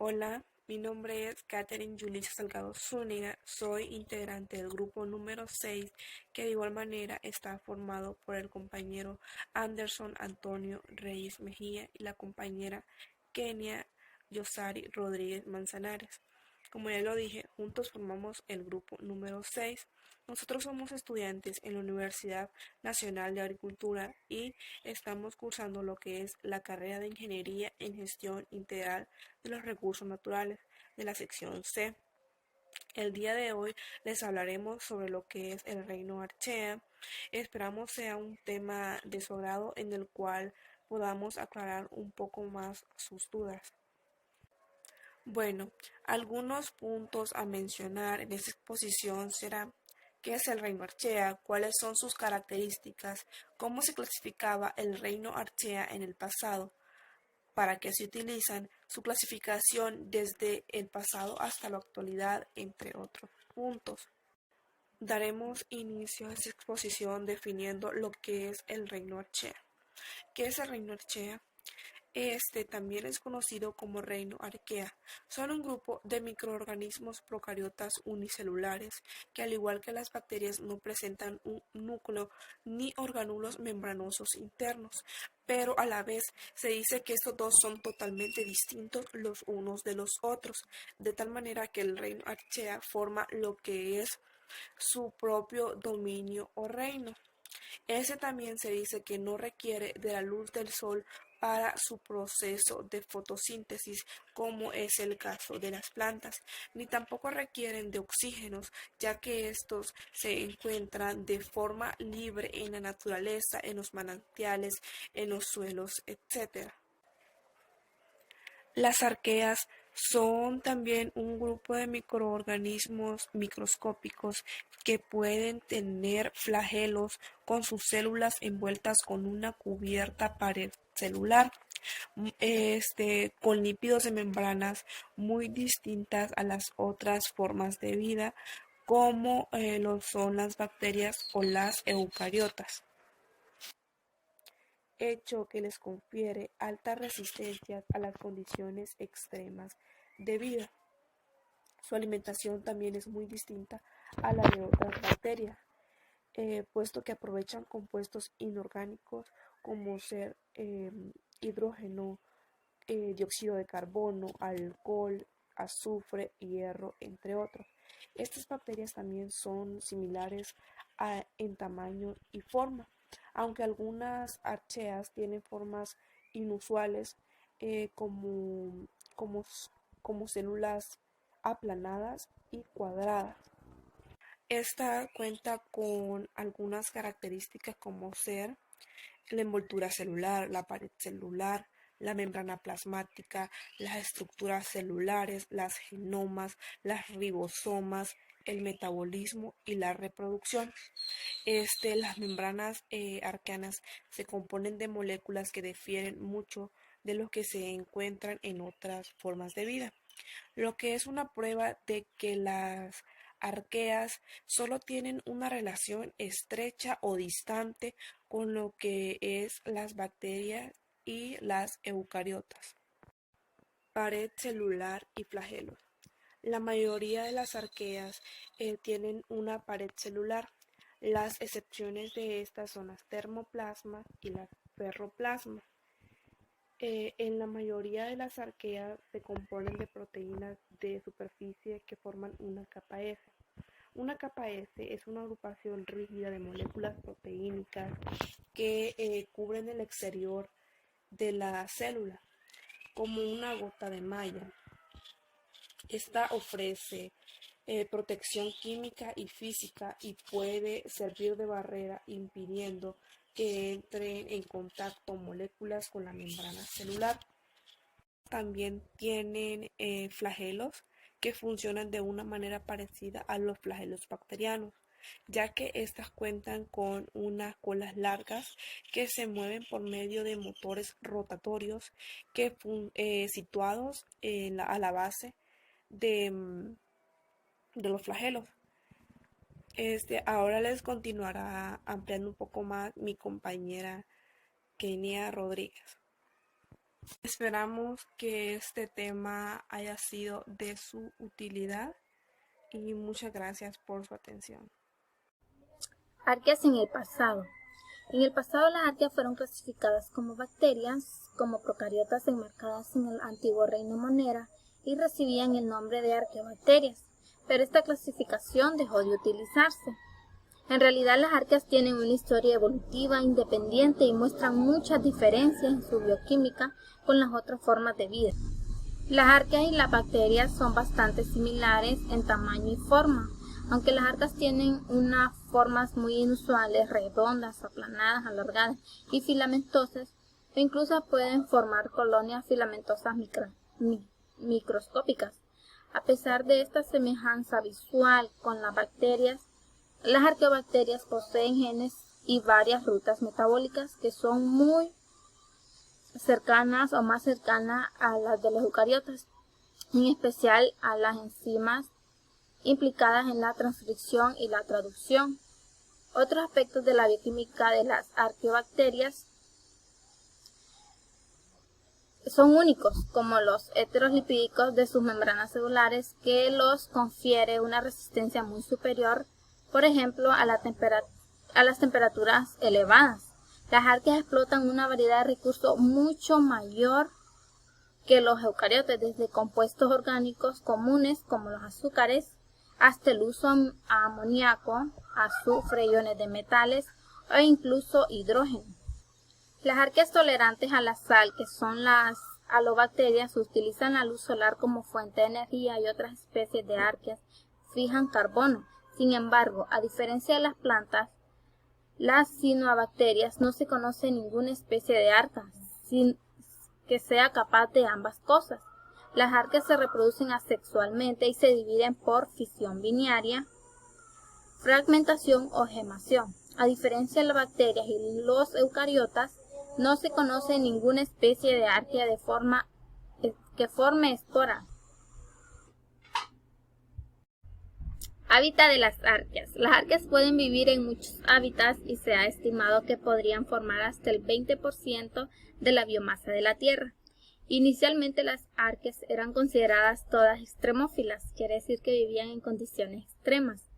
Hola, mi nombre es Catherine Yulisa Salgado Zúñiga, soy integrante del grupo número 6, que de igual manera está formado por el compañero Anderson Antonio Reyes Mejía y la compañera Kenia Yosari Rodríguez Manzanares. Como ya lo dije, juntos formamos el grupo número 6. Nosotros somos estudiantes en la Universidad Nacional de Agricultura y estamos cursando lo que es la carrera de Ingeniería en Gestión Integral de los Recursos Naturales de la sección C. El día de hoy les hablaremos sobre lo que es el reino Archea. Esperamos sea un tema de su agrado en el cual podamos aclarar un poco más sus dudas. Bueno, algunos puntos a mencionar en esta exposición serán: ¿qué es el reino Archea? ¿Cuáles son sus características? ¿Cómo se clasificaba el reino Archea en el pasado? ¿Para qué se utilizan? Su clasificación desde el pasado hasta la actualidad, entre otros puntos. Daremos inicio a esta exposición definiendo lo que es el reino Archea. ¿Qué es el reino Archea? Este también es conocido como reino arquea. Son un grupo de microorganismos procariotas unicelulares que, al igual que las bacterias, no presentan un núcleo ni orgánulos membranosos internos, pero a la vez se dice que estos dos son totalmente distintos los unos de los otros, de tal manera que el reino archea forma lo que es su propio dominio o reino. Ese también se dice que no requiere de la luz del sol para su proceso de fotosíntesis, como es el caso de las plantas, ni tampoco requieren de oxígenos, ya que estos se encuentran de forma libre en la naturaleza, en los manantiales, en los suelos, etc. Las arqueas son también un grupo de microorganismos microscópicos que pueden tener flagelos con sus células envueltas con una cubierta pared celular, con lípidos de membranas muy distintas a las otras formas de vida, como lo son las bacterias o las eucariotas, hecho que les confiere alta resistencia a las condiciones extremas de vida. Su alimentación también es muy distinta a la de otras bacterias, puesto que aprovechan compuestos inorgánicos como ser hidrógeno, dióxido de carbono, alcohol, azufre, hierro, entre otros. Estas bacterias también son similares en tamaño y forma, aunque algunas archeas tienen formas inusuales, eh, como, como, como células aplanadas y cuadradas. Esta cuenta con algunas características como ser la envoltura celular, la pared celular, la membrana plasmática, las estructuras celulares, las genomas, las ribosomas, el metabolismo y la reproducción. Las membranas arcanas se componen de moléculas que difieren mucho de lo que se encuentran en otras formas de vida, lo que es una prueba de que las arqueas solo tienen una relación estrecha o distante con lo que es las bacterias y las eucariotas. Pared celular y flagelos. La mayoría de las arqueas tienen una pared celular. Las excepciones de estas son las termoplasmas y las ferroplasmas. En la mayoría de las arqueas se componen de proteínas de superficie que forman una capa S. Una capa S es una agrupación rígida de moléculas proteínicas que cubren el exterior de la célula, como una gota de malla. Esta ofrece protección química y física y puede servir de barrera impidiendo que entren en contacto moléculas con la membrana celular. También tienen flagelos que funcionan de una manera parecida a los flagelos bacterianos, ya que estas cuentan con unas colas largas que se mueven por medio de motores rotatorios situados a la base de, de los flagelos. Ahora les continuará ampliando un poco más mi compañera Kenia Rodríguez. Esperamos que este tema haya sido de su utilidad y muchas gracias por su atención. Arqueas en el pasado. En el pasado las arqueas fueron clasificadas como bacterias, como procariotas enmarcadas en el antiguo reino Monera y recibían el nombre de arqueobacterias, pero esta clasificación dejó de utilizarse. En realidad las arqueas tienen una historia evolutiva independiente y muestran muchas diferencias en su bioquímica con las otras formas de vida. Las arqueas y las bacterias son bastante similares en tamaño y forma, aunque las arqueas tienen unas formas muy inusuales, redondas, aplanadas, alargadas y filamentosas, o incluso pueden formar colonias filamentosas microscópicas. A pesar de esta semejanza visual con las bacterias, las arqueobacterias poseen genes y varias rutas metabólicas que son muy cercanas o más cercanas a las de los eucariotas, en especial a las enzimas implicadas en la transcripción y la traducción. Otros aspectos de la bioquímica de las arqueobacterias son únicos, como los heterolipídicos de sus membranas celulares, que los confiere una resistencia muy superior, por ejemplo, a las temperaturas elevadas. Las arqueas explotan una variedad de recursos mucho mayor que los eucariotas, desde compuestos orgánicos comunes como los azúcares, hasta el uso a amoníaco, azufre, iones de metales o incluso hidrógeno. Las arqueas tolerantes a la sal, que son las halobacterias, utilizan la luz solar como fuente de energía y otras especies de arqueas fijan carbono. Sin embargo, a diferencia de las plantas, las cianobacterias no se conoce ninguna especie de arquea que sea capaz de ambas cosas. Las arqueas se reproducen asexualmente y se dividen por fisión binaria, fragmentación o gemación. A diferencia de las bacterias y los eucariotas, no se conoce ninguna especie de arquea que forme espora. Hábitat de las arqueas. Las arqueas pueden vivir en muchos hábitats y se ha estimado que podrían formar hasta el 20% de la biomasa de la Tierra. Inicialmente las arqueas eran consideradas todas extremófilas, quiere decir que vivían en condiciones extremas,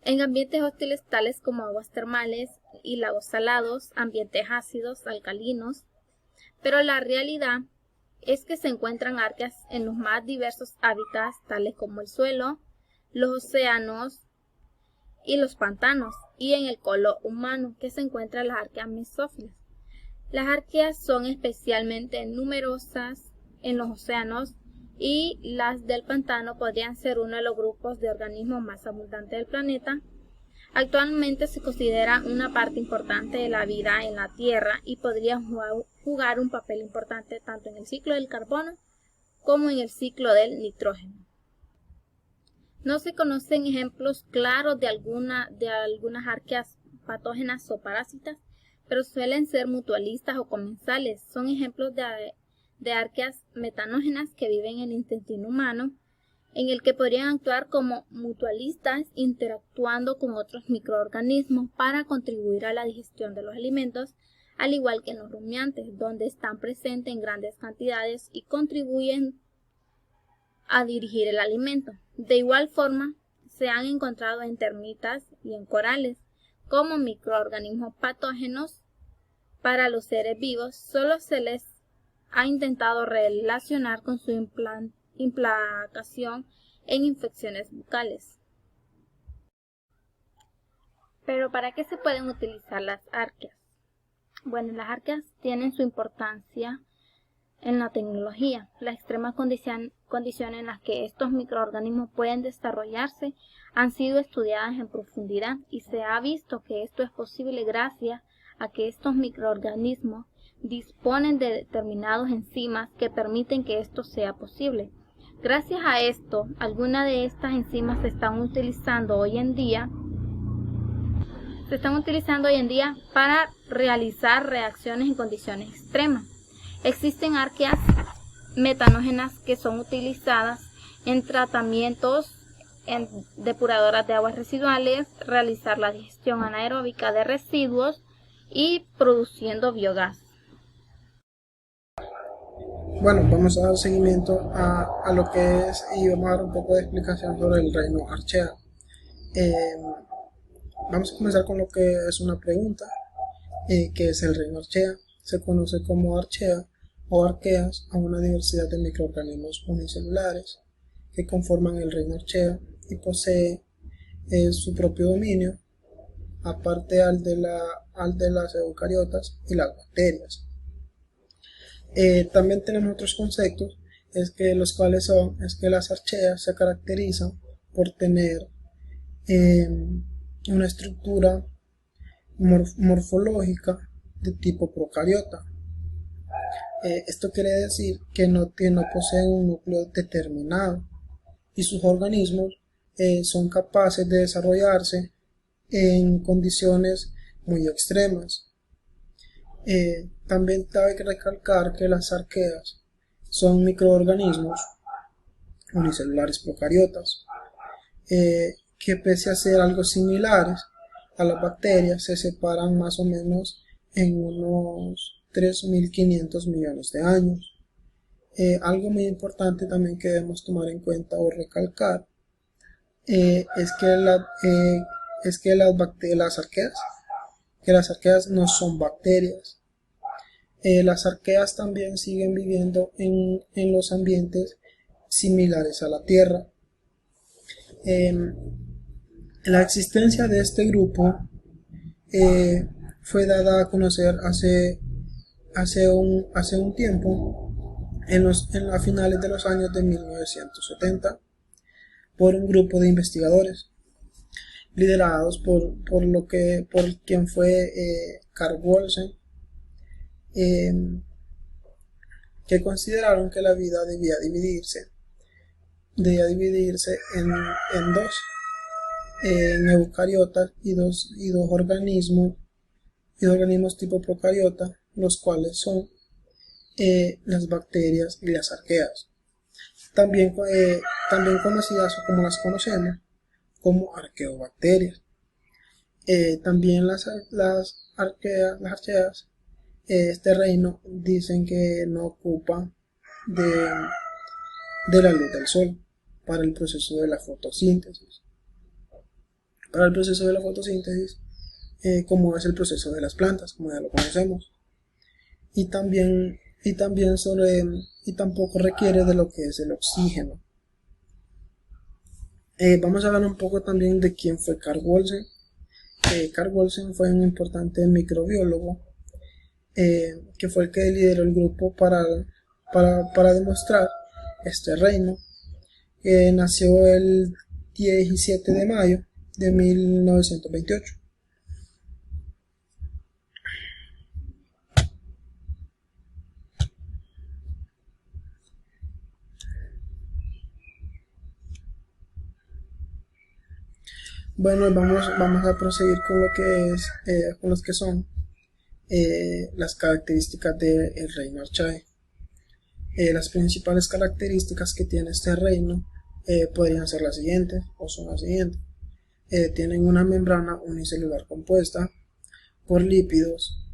en ambientes hostiles tales como aguas termales y lagos salados, ambientes ácidos, alcalinos, pero la realidad es que se encuentran arqueas en los más diversos hábitats tales como el suelo, los océanos y los pantanos, y en el colo humano, que se encuentran las arqueas mesófilas. Las arqueas son especialmente numerosas en los océanos y las del pantano podrían ser uno de los grupos de organismos más abundantes del planeta. Actualmente se considera una parte importante de la vida en la Tierra y podrían jugar un papel importante tanto en el ciclo del carbono como en el ciclo del nitrógeno. No se conocen ejemplos claros de algunas arqueas patógenas o parásitas, pero suelen ser mutualistas o comensales. Son ejemplos de arqueas metanógenas que viven en el intestino humano, en el que podrían actuar como mutualistas interactuando con otros microorganismos para contribuir a la digestión de los alimentos, al igual que en los rumiantes, donde están presentes en grandes cantidades y contribuyen a dirigir el alimento. De igual forma, se han encontrado en termitas y en corales como microorganismos patógenos. Para los seres vivos, solo se les ha intentado relacionar con su implicación en infecciones bucales. Pero ¿para qué se pueden utilizar las arqueas? Bueno, las arqueas tienen su importancia en la tecnología. Las extremas condiciones en las que estos microorganismos pueden desarrollarse han sido estudiadas en profundidad y se ha visto que esto es posible gracias a que estos microorganismos disponen de determinados enzimas que permiten que esto sea posible. Gracias a esto, algunas de estas enzimas se están utilizando hoy en día para realizar reacciones en condiciones extremas. Existen arqueas metanógenas que son utilizadas en tratamientos en depuradoras de aguas residuales, realizar la digestión anaeróbica de residuos y produciendo biogás. Bueno, vamos a dar seguimiento a lo que es y vamos a dar un poco de explicación sobre el reino Archaea. Vamos a comenzar con lo que es una pregunta, que es el reino Archaea. Se conoce como Archaea o arqueas a una diversidad de microorganismos unicelulares que conforman el reino Archaea y posee su propio dominio, aparte al de las eucariotas y las bacterias. También tenemos otros conceptos, es que las archeas se caracterizan por tener una estructura morfológica de tipo procariota. Esto quiere decir que no poseen un núcleo determinado y sus organismos son capaces de desarrollarse en condiciones muy extremas. También cabe recalcar que las arqueas son microorganismos unicelulares procariotas que, pese a ser algo similares a las bacterias, se separan más o menos en unos 3.500 millones de años. Algo muy importante también que debemos tomar en cuenta o recalcar es que las arqueas no son bacterias. Las arqueas también siguen viviendo en los ambientes similares a la Tierra. La existencia de este grupo fue dada a conocer hace un tiempo, a finales de los años de 1970, por un grupo de investigadores liderados por quien fue Carl Wohlsen, que consideraron que la vida debía dividirse en dos, en eucariotas y dos organismos tipo procariota, los cuales son las bacterias y las arqueas, también conocidas como las conocemos como arqueobacterias. También las arqueas, este reino, dicen que no ocupa de la luz del sol para el proceso de la fotosíntesis. Como es el proceso de las plantas, como ya lo conocemos, y tampoco requiere de lo que es el oxígeno. Vamos a hablar un poco también de quién fue Carl Wohlsen. Carl Wohlsen fue un importante microbiólogo que fue el que lideró el grupo para demostrar este reino. Nació el 17 de mayo de 1928. Bueno, vamos a proseguir con lo que es con los que son las características del reino Archaea. Las principales características que tiene este reino podrían ser las siguientes, o son las siguientes. Tienen una membrana unicelular compuesta por lípidos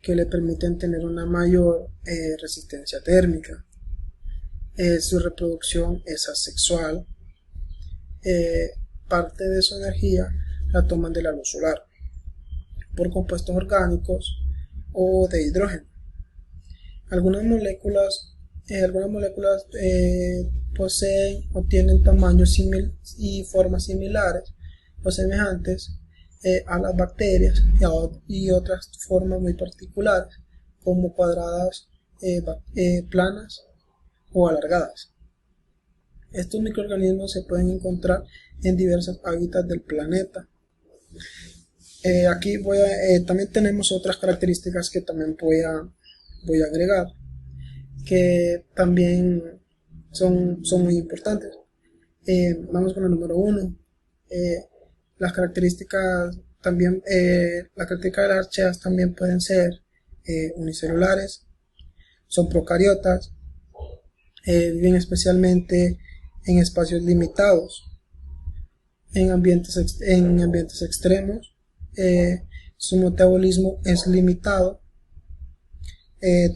que le permiten tener una mayor resistencia térmica. Su reproducción es asexual. Parte de su energía la toman de la luz solar por compuestos orgánicos o de hidrógeno. Algunas moléculas poseen o tienen tamaños y formas similares o semejantes a las bacterias y otras formas muy particulares, como cuadradas, planas o alargadas. Estos microorganismos se pueden encontrar en diversos hábitats del planeta. Aquí también tenemos otras características que también voy a agregar, que también son muy importantes. Vamos con el número 1. Las características de las archeas también pueden ser unicelulares, son procariotas, viven especialmente en espacios limitados, en ambientes extremos, su metabolismo es limitado,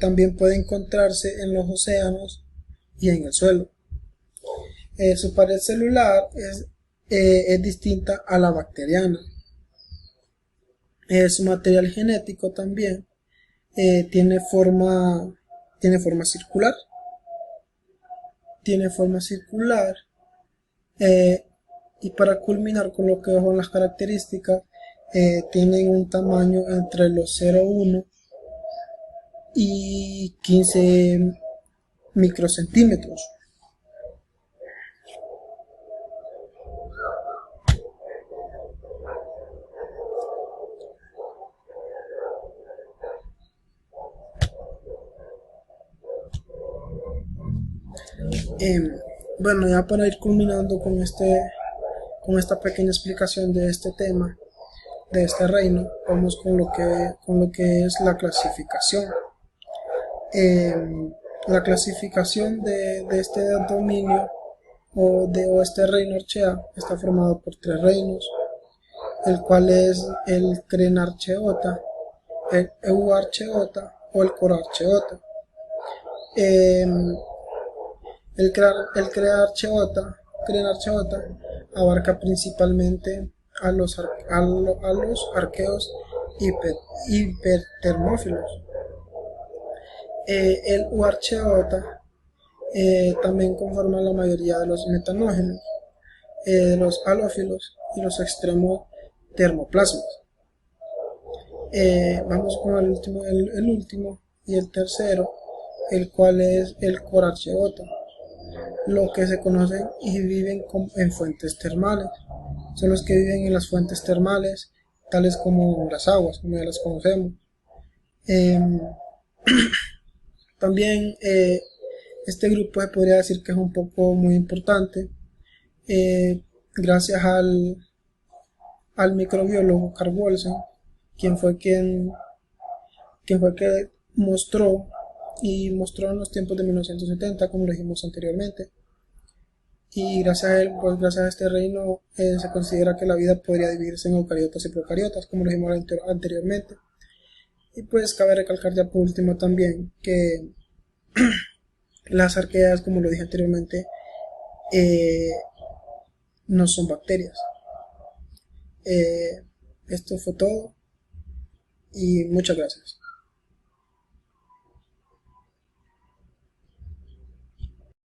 También puede encontrarse en los océanos y en el suelo. Su pared celular es distinta a la bacteriana. Su material genético también tiene forma circular. Y para culminar con lo que son las características, tienen un tamaño entre los 0,1 y 15 microcentímetros. Bueno, ya para ir culminando con esta pequeña explicación de este tema, de este reino, vamos con lo que es la clasificación. La clasificación de este dominio o este reino Archaea está formado por 3 reinos, el cual es el Crenarchaeota, el Euarchaeota o el Corarchaeota. El Crenarchaeota abarca principalmente a los arqueos hipertermófilos. El Euarchaeota también conforma la mayoría de los metanógenos, de los halófilos y los extremos termoplasmas. Vamos con el último y el tercero, el cual es el Corarchaeota, los que se conocen y viven en fuentes termales. Son los que viven en las fuentes termales, tales como las aguas, como ya las conocemos. También este grupo se podría decir que es un poco muy importante, gracias al microbiólogo Carl Wohlsen, quien fue que mostró en los tiempos de 1970, como lo dijimos anteriormente. Y gracias a él, pues gracias a este reino, se considera que la vida podría dividirse en eucariotas y procariotas, como lo dijimos anteriormente. Y pues cabe recalcar ya por último también que las arqueas, como lo dije anteriormente, no son bacterias. Esto fue todo y muchas gracias.